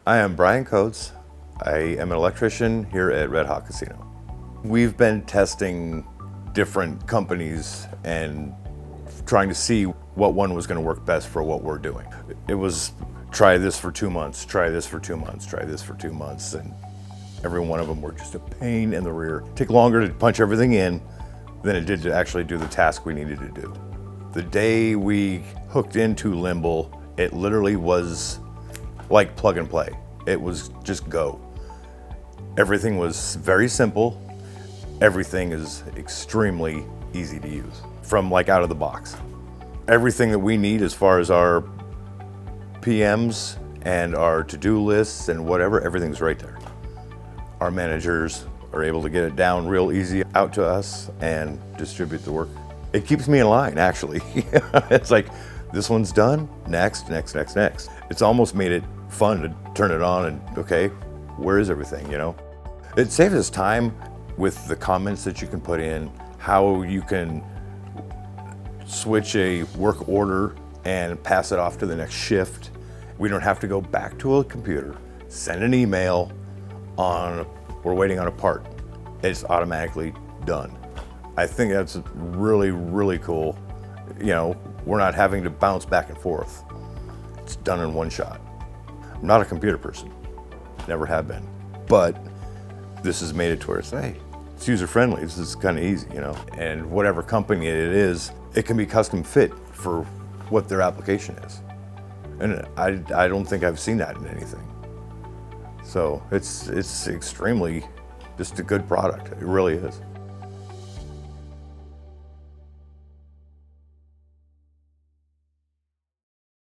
I am Brian Coates. I am an electrician here at Red Hawk Casino. We've been testing different companies and trying to see what one was going to work best for what we're doing. It was try this for 2 months, try this for 2 months, try this for 2 months, and every one of them were just a pain in the rear. It took longer to punch everything in than it did to actually do the task we needed to do. The day we hooked into Limble, it literally was like plug and play. It was just go. Everything was very simple. Everything is extremely easy to use from like out of the box. Everything that we need as far as our PMs and our to-do lists and whatever, everything's right there. Our managers are able to get it down real easy out to us and distribute the work. It keeps me in line, actually. It's like, this one's done, next, next, next, next. It's almost made it fun to turn it on and, okay, where is everything, you know? It saves us time with the comments that you can put in, how you can switch a work order and pass it off to the next shift. We don't have to go back to a computer, send an email on, we're waiting on a part. It's automatically done. I think that's really, really cool. You know, we're not having to bounce back and forth. It's done in one shot. I'm not a computer person, never have been, but this has made it to where it's, hey, it's user-friendly, this is kind of easy, you know? And whatever company it is, it can be custom fit for what their application is. And I don't think I've seen that in anything. So it's extremely, just a good product, it really is.